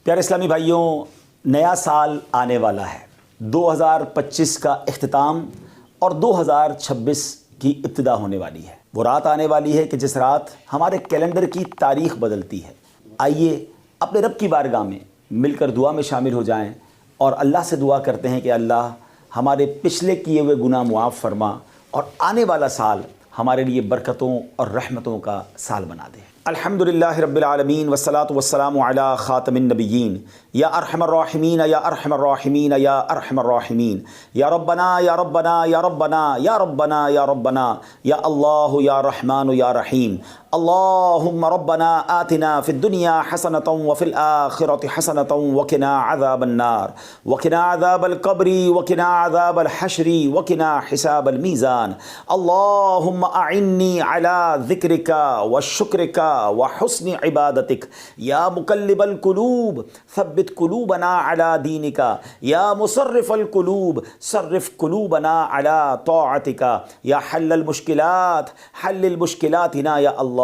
پیارے اسلامی بھائیوں، نیا سال آنے والا ہے۔ 2025 کا اختتام اور 2026 کی ابتدا ہونے والی ہے۔ وہ رات آنے والی ہے کہ جس رات ہمارے کیلنڈر کی تاریخ بدلتی ہے۔ آئیے اپنے رب کی بارگاہ میں مل کر دعا میں شامل ہو جائیں اور اللہ سے دعا کرتے ہیں کہ اللہ ہمارے پچھلے کیے ہوئے گناہ معاف فرما اور آنے والا سال ہمارے لیے برکتوں اور رحمتوں کا سال بنا دے۔ الحمدللہ رب العالمین والصلاة والسلام علی خاتم النبیین یا ارحم الراحمین یا ارحم الراحمین یا ارحم الراحمین یا ربنا یا ربنا یا ربنا یا ربنا یا ربنا یا اللہ یا رحمان یا رحیم اللہم ربنا آتنا فی الدنیا حسنة وفی الآخرة حسنة وقنا عذاب النار وقنا عذاب القبر وقنا عذاب الحشر وقنا حساب المیزان اللہم اعنی علی ذکرک وشکرک وحسن عبادتک یا مقلب القلوب ثبت قلوبنا علی دینک یا مصرف القلوب صرف قلوبنا علی طاعتک یا حل المشکلات حل المشکلاتنا یا اللہ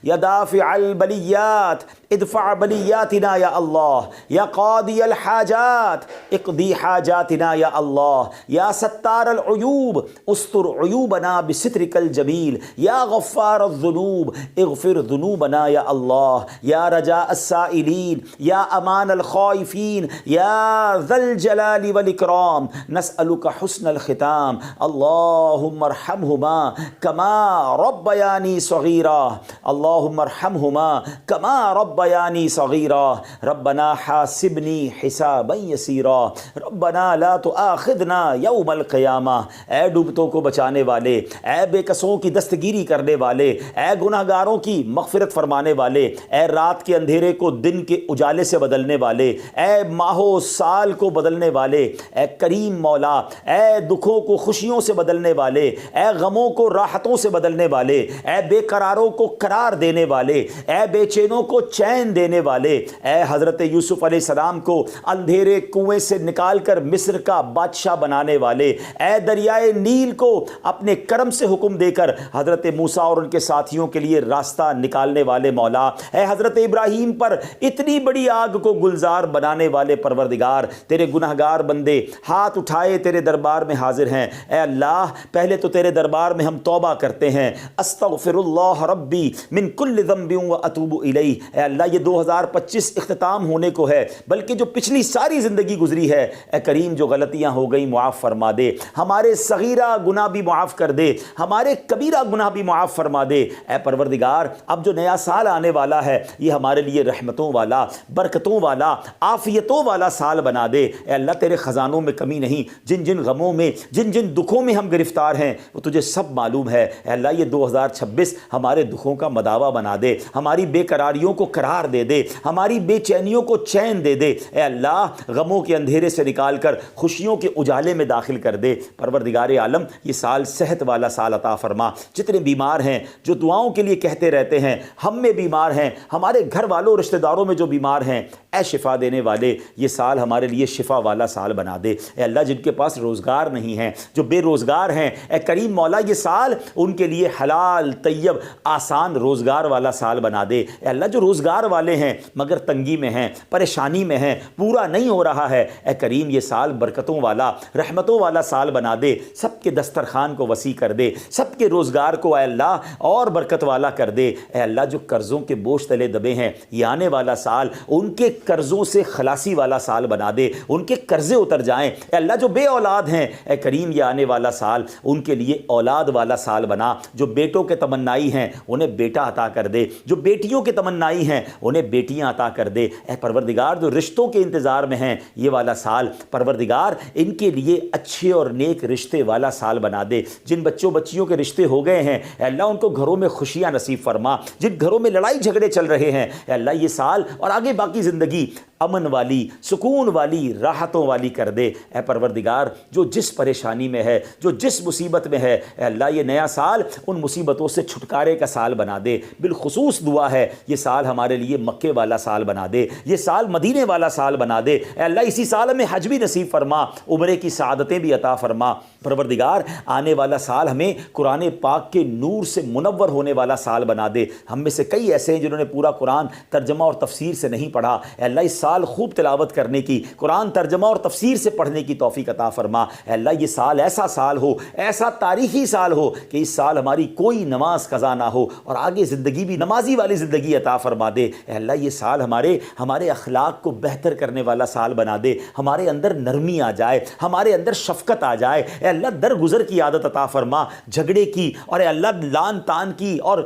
یا دافع البلیات ادفع بلیاتنا یا اللہ یا قاضی الحاجات اقضی حاجاتنا یا اللہ یا ستار العیوب استر عیوبنا بسترک الجمیل یا غفار الذنوب اغفر ذنوبنا یا اللہ یا رجاء السائلین یا امان الخائفین یا ذا الجلال والاکرام نسألک حسن الختام اللہم ارحمہما کما ربیانی صغیرا اللہم ارحمہما کما ربیانی صغیرا ربنا حاسبنی حسابا یسیرا ربنا لا تؤاخذنا یوم القیامہ۔ اے ڈوبتوں کو بچانے والے، اے بے کسوں کی دستگیری کرنے والے، اے گناہ گاروں کی مغفرت فرمانے والے، اے رات کے اندھیرے کو دن کے اجالے سے بدلنے والے، اے ماہ و سال کو بدلنے والے، اے کریم مولا، اے دکھوں کو خوشیوں سے بدلنے والے، اے غموں کو راحتوں سے بدلنے والے، اے بے قراروں کو قرار دینے والے، اے بے چینوں کو چین دینے والے، اے حضرت یوسف علیہ السلام کو اندھیرے کنویں سے نکال کر مصر کا بادشاہ بنانے والے، اے دریائے نیل کو اپنے کرم سے حکم دے کر حضرت موسیٰ اور ان کے ساتھیوں کے لیے راستہ نکالنے والے مولا، اے حضرت ابراہیم پر اتنی بڑی آگ کو گلزار بنانے والے پروردگار، تیرے گناہگار بندے ہاتھ اٹھائے تیرے دربار میں حاضر ہیں۔ اے اللہ پہلے تو تیرے دربار میں ہم توبہ کرتے ہیں، استغفر اللہ ربی من کل ذنب واتوب الیہ۔ اے اللہ یہ 2025 اختتام ہونے کو ہے، بلکہ جو پچھلی ساری زندگی گزری ہے اے کریم جو غلطیاں ہو گئی معاف فرما دے، ہمارے صغیرہ گناہ بھی معاف کر دے، ہمارے کبیرہ گناہ بھی معاف فرما دے۔ اے پروردگار اب جو نیا سال آنے والا ہے یہ ہمارے لیے رحمتوں والا، برکتوں والا، عافیتوں والا سال بنا دے۔ اے اللہ تیرے خزانوں میں کمی نہیں، جن جن غموں میں جن جن دکھوں میں ہم گرفتار ہیں وہ تجھے سب معلوم ہے۔ اے اللہ یہ 2026 ہمارے دکھوں کا مداوا بنا دے، ہماری بے قراریوں کو قرار دے دے، ہماری بے چینیوں کو چین دے دے۔ اے اللہ غموں کے اندھیرے سے نکال کر خوشیوں کے اجالے میں داخل کر دے۔ پروردگار عالم یہ سال صحت والا سال عطا فرما۔ جتنے بیمار ہیں جو دعاؤں کے لیے کہتے رہتے ہیں، ہم میں بیمار ہیں، ہمارے گھر والوں رشتہ داروں میں جو بیمار ہیں، اے شفا دینے والے یہ سال ہمارے لیے شفا والا سال بنا دے۔ اے اللہ جن کے پاس روزگار نہیں ہیں، جو بے روزگار ہیں، اے کریم مولا یہ سال ان کے لیے حلال طیب آسان روزگار والا سال بنا دے۔ اے اللہ جو روزگار والے ہیں مگر تنگی میں ہیں، پریشانی میں ہیں، پورا نہیں ہو رہا ہے، اے کریم یہ سال برکتوں والا، رحمتوں والا سال بنا دے۔ سب کے دسترخوان کو وسیع کر دے، سب کے روزگار کو اے اللہ اور برکت والا کر دے۔ اے اللہ جو قرضوں کے بوجھ تلے دبے ہیں یہ آنے والا سال ان کے قرضوں سے خلاصی والا سال بنا دے، ان کے قرضے اتر جائیں۔ اے اللہ جو بے اولاد ہیں اے کریم یہ آنے والا سال ان کے لیے اولاد والا سال بنا۔ جو بیٹوں کے تمنائی ہیں انہیں بیٹا عطا کر دے، جو بیٹیوں کے تمنائی ہیں انہیں بیٹیاں عطا کر دے۔ اے پروردگار جو رشتوں کے انتظار میں ہیں یہ والا سال پروردگار ان کے لیے اچھے اور نیک رشتے والا سال بنا دے۔ جن بچوں بچیوں کے رشتے ہو گئے ہیں اے اللہ ان کو گھروں میں خوشیاں نصیب فرما، جن گھروں میں لڑائی جھگڑے چل رہے ہیں اے اللہ یہ سال اور آگے باقی زندگی امن والی، سکون والی، راحتوں والی کر دے۔ اے پروردگار جو جس پریشانی میں ہے، جو جس مصیبت میں ہے اے اللہ یہ نیا سال ان مصیبتوں سے چھٹکارے کا سال بنا دے۔ بالخصوص دعا ہے یہ سال ہمارے ہمارے لیے مکے والا سال بنا دے، یہ سال مدینے والا سال بنا دے۔ اے اللہ اسی سال ہمیں حج بھی نصیب فرما، عمرے کی سعادتیں بھی عطا فرما۔ پروردگار آنے والا سال ہمیں قرآن پاک کے نور سے منور ہونے والا سال بنا دے۔ ہم میں سے کئی ایسے ہیں جنہوں نے پورا قرآن ترجمہ اور تفسیر سے نہیں پڑھا، اے اللہ اس سال خوب تلاوت کرنے کی، قرآن ترجمہ اور تفسیر سے پڑھنے کی توفیق عطا فرما۔ اے اللہ یہ سال ایسا سال ہو، ایسا تاریخی سال ہو کہ اس سال ہماری کوئی نماز قضا نہ ہو اور آگے زندگی بھی نمازی والی زندگی عطا فرما دے۔ اے اللہ یہ سال ہمارے اخلاق کو بہتر کرنے والا سال بنا دے، ہمارے اندر نرمی آ جائے، ہمارے اندر شفقت آ جائے۔ اے اللہ درگزر کی عادت عطا فرما، جھگڑے کی اور اے اللہ لان تان کی اور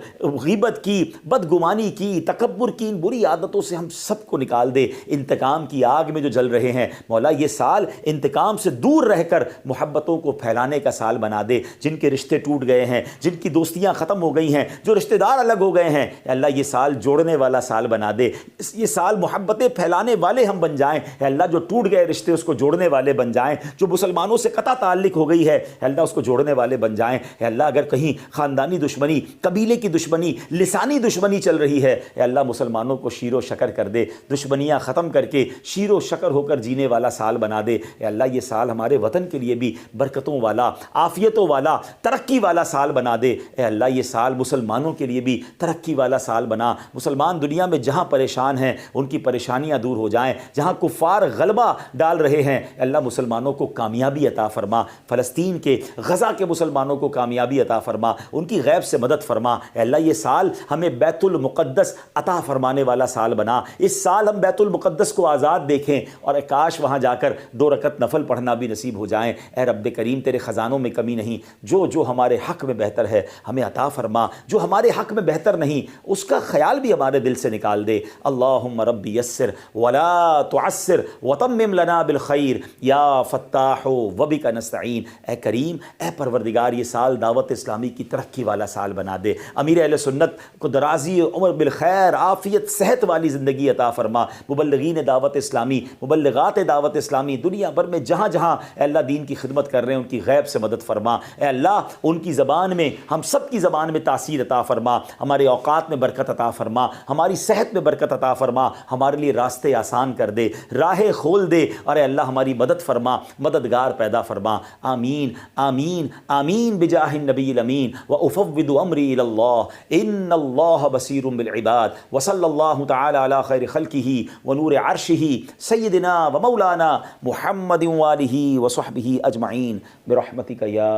غیبت کی، بدگمانی کی، تکبر کی، ان بری عادتوں سے ہم سب کو نکال دے۔ انتقام کی آگ میں جو جل رہے ہیں مولا یہ سال انتقام سے دور رہ کر محبتوں کو پھیلانے کا سال بنا دے۔ جن کے رشتے ٹوٹ گئے ہیں، جن کی دوستیاں ختم ہو گئی ہیں، جو رشتہ دار الگ ہو گئے ہیں، اے اللہ یہ سال جوڑنے والا سال بنا دے، یہ سال محبتیں پھیلانے والے ہم بن جائیں۔ اے اللہ جو ٹوٹ گئے رشتے اس کو جوڑنے والے بن جائیں، جو مسلمانوں سے قطع تعلق ہو گئی ہے اے اللہ اس کو جوڑنے والے بن جائیں۔ اے اللہ اگر کہیں خاندانی دشمنی، قبیلے کی دشمنی، لسانی دشمنی چل رہی ہے اے اللہ مسلمانوں کو شیر و شکر کر دے، دشمنیاں ختم کر کے شیر و شکر ہو کر جینے والا سال بنا دے۔ اے اللہ یہ سال ہمارے وطن کے لیے بھی برکتوں والا، عافیتوں والا، ترقی والا سال بنا دے۔ اے اللہ یہ سال مسلمانوں کے لیے بھی ترقی والا سال بنا، مسلمان دنیا میں جہاں پریشان ہیں ان کی پریشانیاں دور ہو جائیں، جہاں کفار غلبہ ڈال رہے ہیں اے اللہ مسلمانوں کو کامیابی عطا فرما، فلسطین کے، غزہ کے مسلمانوں کو کامیابی عطا فرما، ان کی غیب سے مدد فرما۔ اے اللہ یہ سال ہمیں بیت المقدس عطا فرمانے والا سال بنا، اس سال ہم بیت المقدس کو آزاد دیکھیں اور کاش وہاں جا کر 2 رکعت نفل پڑھنا بھی نصیب ہو جائیں۔ اے رب کریم تیرے خزانوں میں کمی نہیں، جو ہمارے حق میں بہتر ہے ہمیں عطا فرما، جو ہمارے حق میں بہتر نہیں اس کا خیال بھی ہمارے دل سے نکال دے۔ اللہم ربی یسر ولا تعسر وتمم لنا بالخیر یا فتاح وبک نستعین۔ اے کریم، اے پروردگار یہ سال دعوت اسلامی کی ترقی والا سال بنا دے، امیر اہل سنت کو درازی عمر بالخیر، عافیت، صحت والی زندگی عطا فرما، مبلغین دعوت اسلامی، مبلغات دعوت اسلامی دنیا بھر میں جہاں جہاں اے اللہ دین کی خدمت کر رہے ہیں ان کی غیب سے مدد فرما۔ اے اللہ ان کی زبان میں، ہم سب کی زبان میں تاثیر عطا فرما، ہمارے اوقات میں برکت عطا فرما، ہماری صحت میں برکت عطا فرما، ہمارے لیے راستے آسان کر دے، راہیں کھول دے اور اے اللہ ہماری مدد فرما، مددگار پیدا فرما۔ آمین آمین آمین بجاہ النبی الامین وافوض امری الی اللہ ان اللہ بصیر بالعباد وصلی اللہ تعالی علی خیر خلقہ ونور عرشہ سیدنا ومولانا محمد وآلہ وصحبہ اجمعین برحمتک یا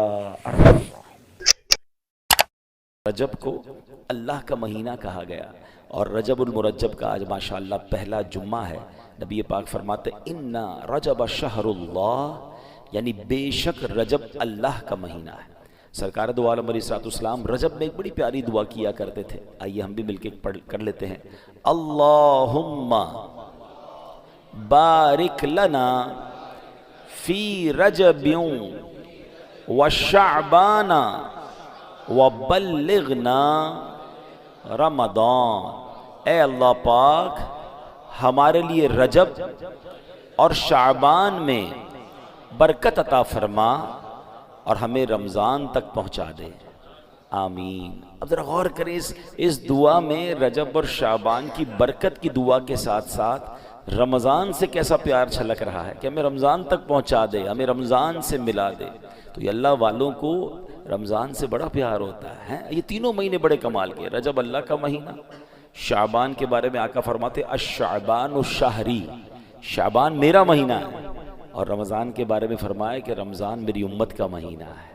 ارحم الراحمین۔ رجب کو اللہ کا مہینہ کہا گیا اور رجب المرجب کا آج ماشاءاللہ پہلا جمعہ ہے۔ نبی پاک فرماتے ان رجب شہر اللہ، یعنی بے شک رجب اللہ کا مہینہ ہے۔ سرکار دو عالم علیہ الصلوۃ والسلام رجب میں ایک بڑی پیاری دعا کیا کرتے تھے، آئیے ہم بھی مل کے کر لیتے ہیں۔ اللہم بارک لنا فی رجب وشعبان وبلغنا رمضان۔ اے اللہ پاک ہمارے لیے رجب اور شعبان میں برکت عطا فرما اور ہمیں رمضان تک پہنچا دے، آمین۔ اب ذرا غور کریں اس دعا میں رجب اور شعبان کی برکت کی دعا کے ساتھ ساتھ رمضان سے کیسا پیار چھلک رہا ہے کہ ہمیں رمضان تک پہنچا دے، ہمیں رمضان سے ملا دے۔ تو یہ اللہ والوں کو رمضان سے بڑا پیار ہوتا ہے۔ یہ تینوں مہینے بڑے کمال کے، رجب اللہ کا مہینہ، شعبان کے بارے میں آقا فرماتے الشعبان الشہری، شعبان میرا مہینہ ہے، اور رمضان کے بارے میں فرمایا کہ رمضان میری امت کا مہینہ ہے۔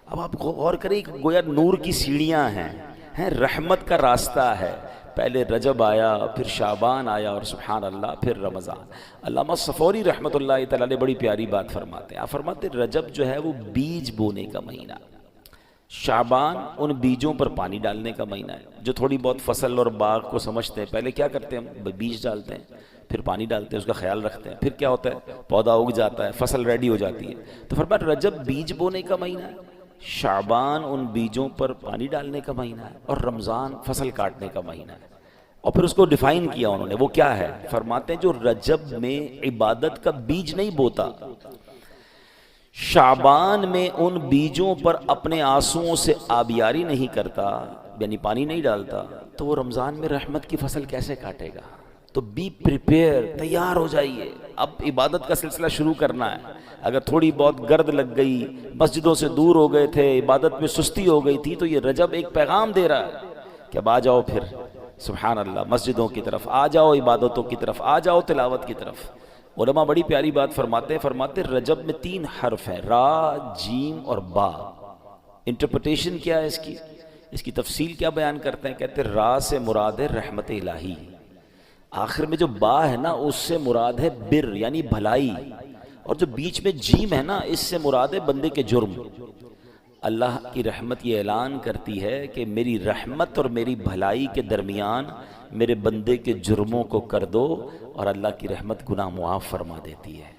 اب آپ غور کریں کہ گویا نور کی سیڑھیاں ہیں، رحمت کا راستہ ہے، پہلے رجب آیا، پھر شعبان آیا اور سبحان اللہ پھر رمضان۔ علامہ صفوری رحمۃ اللہ تعالیٰ نے بڑی پیاری بات فرماتے ہیں، آپ فرماتے رجب جو ہے وہ بیج بونے کا مہینہ، شعبان ان بیجوں پر پانی ڈالنے کا مہینہ ہے۔ جو تھوڑی بہت فصل اور باغ کو سمجھتے ہیں پہلے کیا کرتے ہیں، ہم بیج ڈالتے ہیں، پھر پانی ڈالتے ہیں، اس کا خیال رکھتے ہیں، پھر کیا ہوتا ہے، پودا اگ جاتا ہے، فصل ریڈی ہو جاتی ہے۔ تو فرمایا رجب بیج بونے کا مہینہ ہے، شعبان ان بیجوں پر پانی ڈالنے کا مہینہ ہے، اور رمضان فصل کاٹنے کا مہینہ ہے۔ اور پھر اس کو ڈیفائن کیا انہوں نے، وہ کیا ہے، فرماتے ہیں جو رجب میں عبادت کا بیج نہیں بوتا، شعبان میں ان بیجوں پر اپنے آنسوؤں سے آبیاری نہیں کرتا، یعنی پانی نہیں ڈالتا تو وہ رمضان میں رحمت کی فصل کیسے کاٹے گا؟ تو بی پریپیئر، تیار ہو جائیے، اب عبادت کا سلسلہ شروع کرنا ہے۔ اگر تھوڑی بہت گرد لگ گئی، مسجدوں سے دور ہو گئے تھے، عبادت میں سستی ہو گئی تھی، تو یہ رجب ایک پیغام دے رہا ہے کہ اب آ جاؤ، پھر سبحان اللہ مسجدوں کی طرف آ جاؤ، عبادتوں کی طرف آ جاؤ، تلاوت کی طرف۔ علماء بڑی پیاری بات فرماتے رجب میں 3 حرف ہیں، را، جیم اور با۔ انٹرپریٹیشن کیا ہے اس کی تفصیل کیا بیان کرتے ہیں؟ کہتے ہیں را سے مراد ہے رحمت الہی، آخر میں جو با ہے نا اس سے مراد ہے بر یعنی بھلائی، اور جو بیچ میں جیم ہے نا اس سے مراد ہے بندے کے جرم۔ اللہ کی رحمت یہ اعلان کرتی ہے کہ میری رحمت اور میری بھلائی کے درمیان میرے بندے کے جرموں کو کر دو، اور اللہ کی رحمت گناہ معاف فرما دیتی ہے۔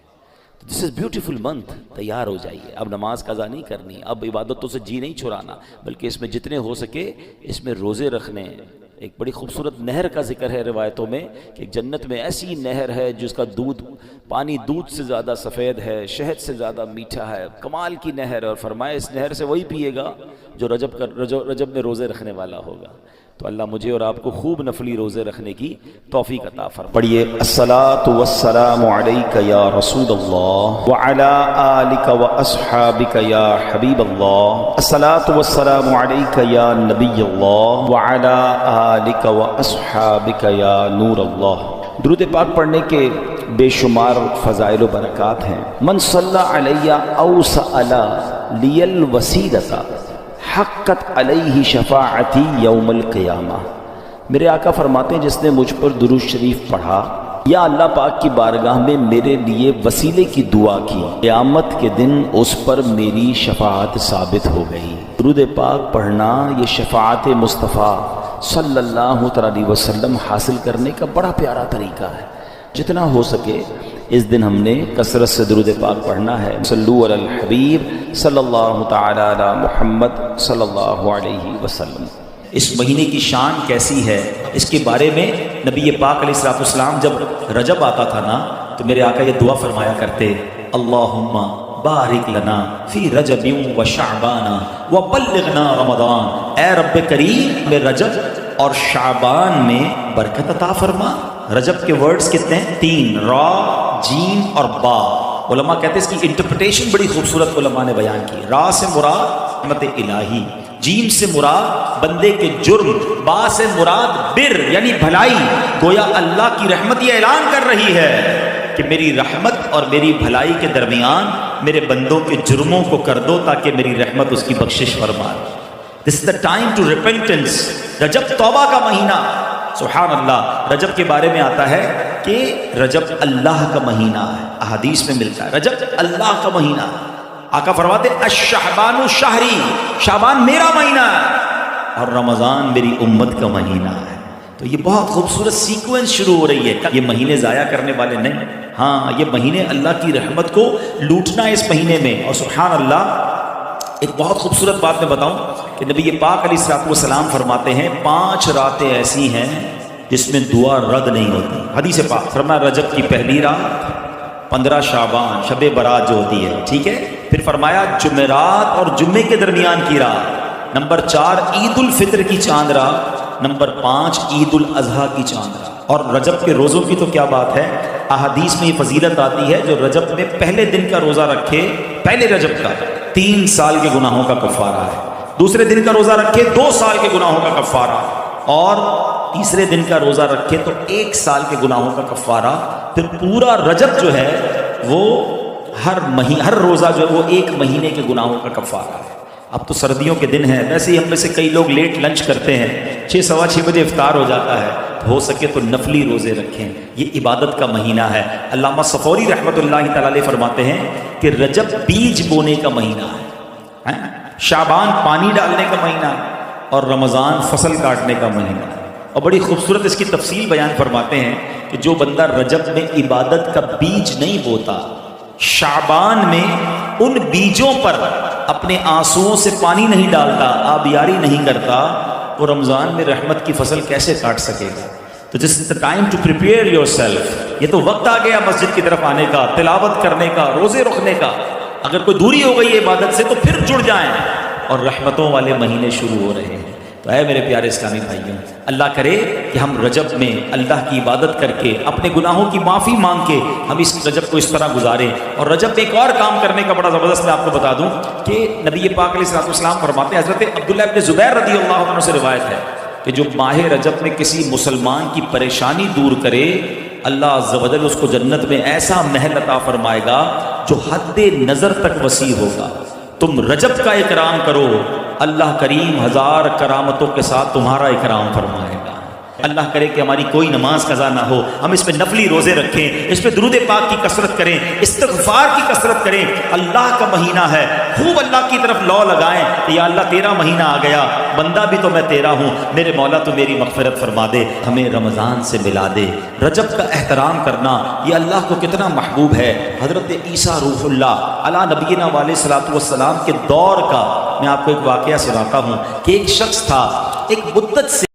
دس از بیوٹیفل منتھ، تیار ہو جائیے، اب نماز قضا نہیں کرنی، اب عبادتوں سے جی نہیں چھڑانا، بلکہ اس میں جتنے ہو سکے اس میں روزے رکھنے۔ ایک بڑی خوبصورت نہر کا ذکر ہے روایتوں میں کہ جنت میں ایسی نہر ہے جس کا پانی دودھ سے زیادہ سفید ہے، شہد سے زیادہ میٹھا ہے، کمال کی نہر ہے، اور فرمایا اس نہر سے وہی پیے گا جو رجب میں روزے رکھنے والا ہوگا۔ تو اللہ مجھے اور آپ کو خوب نفلی روزے رکھنے کی توفیق عطا فرمائے۔ پڑھیے الصلاۃ والسلام علیک یا رسول اللہ وعلی آلک واصحابک یا حبیب اللہ، الصلاۃ والسلام علیک یا نبی اللہ وعلی آلک واصحابک یا نور اللہ۔ درود پاک پڑھنے کے بے شمار فضائل و برکات ہیں۔ من صلی علی او سأل لی الوسیلۃ حقت علیہ شفاعتی یوم القیامہ۔ میرے آقا فرماتے ہیں جس نے مجھ پر درود شریف پڑھا یا اللہ پاک کی بارگاہ میں میرے لیے وسیلے کی دعا کی، قیامت کے دن اس پر میری شفاعت ثابت ہو گئی۔ درود پاک پڑھنا یہ شفاعت مصطفیٰ صلی اللہ علیہ وسلم حاصل کرنے کا بڑا پیارا طریقہ ہے۔ جتنا ہو سکے اس دن ہم نے کثرت سے درود پاک پڑھنا ہے۔ صلو علی الحبیب صلی اللہ تعالی علی محمد صلی اللہ علیہ وسلم۔ اس مہینے کی شان کیسی ہے اس کے بارے میں نبی پاک علیہ الصلوۃ والسلام جب رجب آتا تھا نا تو میرے آقا یہ دعا فرمایا کرتے، اللہم بارک لنا فی رجب و شعبان و بلغنا رمضان۔ اے رب کریم میں رجب اور شعبان میں برکت عطا فرما۔ رجب کے ورڈز کتنے ہیں؟ 3، را، جیم اور با۔ علماء کہتے ہیں اس کی انٹرپریٹیشن بڑی خوبصورت علماء نے بیان کی۔ را سے مراد رحمت الہی، جیم سے مراد بندے کے جرم، با سے مراد بر یعنی بھلائی۔ گویا اللہ کی رحمت یہ اعلان کر رہی ہے کہ میری رحمت اور میری بھلائی کے درمیان میرے بندوں کے جرموں کو کر دو تاکہ میری رحمت اس کی بخشش فرمائے۔ This is the time to repentance۔ رجب توبہ کا مہینہ، سبحان اللہ۔ رجب کے بارے میں آتا ہے کہ رجب اللہ کا مہینہ ہے، احادیث میں ملتا ہے رجب اللہ کا مہینہ ہے۔ آقا فرماتے الشعبان شہری، شعبان میرا مہینہ ہے اور رمضان میری امت کا مہینہ ہے۔ تو یہ بہت خوبصورت سیکوینس شروع ہو رہی ہے۔ یہ مہینے ضائع کرنے والے نہیں، ہاں یہ مہینے اللہ کی رحمت کو لوٹنا ہے اس مہینے میں۔ اور سبحان اللہ ایک بہت خوبصورت بات میں بتاؤں کہ نبی پاک علیہ الصلوۃ والسلام فرماتے ہیں 5 راتیں ایسی ہیں جس میں دعا رد نہیں ہوتی۔ حدیث پاک فرمایا رجب کی پہلی رات، 15 شعبان شب برات جو ہوتی ہے، ٹھیک ہے، پھر فرمایا جمعرات اور جمعے کے درمیان کی رات، نمبر 4 عید الفطر کی چاند رات، نمبر 5 عید الاضحیٰ کی چاند رات۔ اور رجب کے روزوں کی تو کیا بات ہے، احادیث میں یہ فضیلت آتی ہے جو رجب میں پہلے دن کا روزہ رکھے، پہلے رجب کا 3 سال کے گناہوں کا کفارہ ہے، دوسرے دن کا روزہ رکھے 2 سال کے گناہوں کا کفارہ، اور تیسرے دن کا روزہ رکھے تو 1 سال کے گناہوں کا کفارہ۔ پھر پورا رجب جو ہے وہ ہر روزہ جو ہے وہ 1 مہینے کے گناہوں کا کفارہ ہے۔ اب تو سردیوں کے دن ہیں، ویسے ہی ہم میں سے کئی لوگ لیٹ لنچ کرتے ہیں، 6 سوا 6 بجے افطار ہو جاتا ہے، ہو سکے تو نفلی روزے رکھیں، یہ عبادت کا مہینہ ہے۔ علامہ صفوری رحمۃ اللہ تعالی علیہ فرماتے ہیں کہ رجب بیج بونے کا مہینہ ہے، شعبان پانی ڈالنے کا مہینہ ہے، اور رمضان فصل کاٹنے کا مہینہ ہے۔ اور بڑی خوبصورت اس کی تفصیل بیان فرماتے ہیں کہ جو بندہ رجب میں عبادت کا بیج نہیں بوتا، شعبان میں ان بیجوں پر اپنے آنسوؤں سے پانی نہیں ڈالتا، آبیاری نہیں کرتا، وہ رمضان میں رحمت کی فصل کیسے کاٹ سکے گا؟ تو this is the time to prepare yourself. یہ تو وقت آ گیا مسجد کی طرف آنے کا، تلاوت کرنے کا، روزے رکھنے کا۔ اگر کوئی دوری ہو گئی ہے عبادت سے تو پھر جڑ جائیں، اور رحمتوں والے مہینے شروع ہو رہے ہیں۔ تو اے میرے پیارے اسلامی بھائیوں، اللہ کرے کہ ہم رجب میں اللہ کی عبادت کر کے اپنے گناہوں کی معافی مانگ کے ہم اس رجب کو اس طرح گزاریں۔ اور رجب میں ایک اور کام کرنے کا بڑا زبردست میں آپ کو بتا دوں کہ نبی پاک علیہ السلام فرماتے ہیں، حضرت عبداللہ ابن زبیر رضی اللہ عنہ سے روایت ہے کہ جو ماہ رجب میں کسی مسلمان کی پریشانی دور کرے، اللہ عز و جل اس کو جنت میں ایسا محل عطا فرمائے گا جو حد نظر تک وسیع ہوگا۔ تم رجب کا اکرام کرو، اللہ کریم ہزار کرامتوں کے ساتھ تمہارا اکرام فرمائے گا۔ اللہ کرے کہ ہماری کوئی نماز قضا نہ ہو، ہم اس پہ نفلی روزے رکھیں، اس پہ درود پاک کی کثرت کریں، استغفار کی کثرت کریں۔ اللہ کا مہینہ ہے، خوب اللہ کی طرف لو لگائیں کہ یا اللہ تیرا مہینہ آ گیا، بندہ بھی تو میں تیرا ہوں، میرے مولا تو میری مغفرت فرما دے، ہمیں رمضان سے ملا دے۔ رجب کا احترام کرنا یہ اللہ کو کتنا محبوب ہے۔ حضرت عیسیٰ روح اللہ علی نبینا علیہ الصلوۃ والسلام کے دور کا میں آپ کو ایک واقعہ سناتا ہوں کہ ایک شخص تھا، ایک مدت سے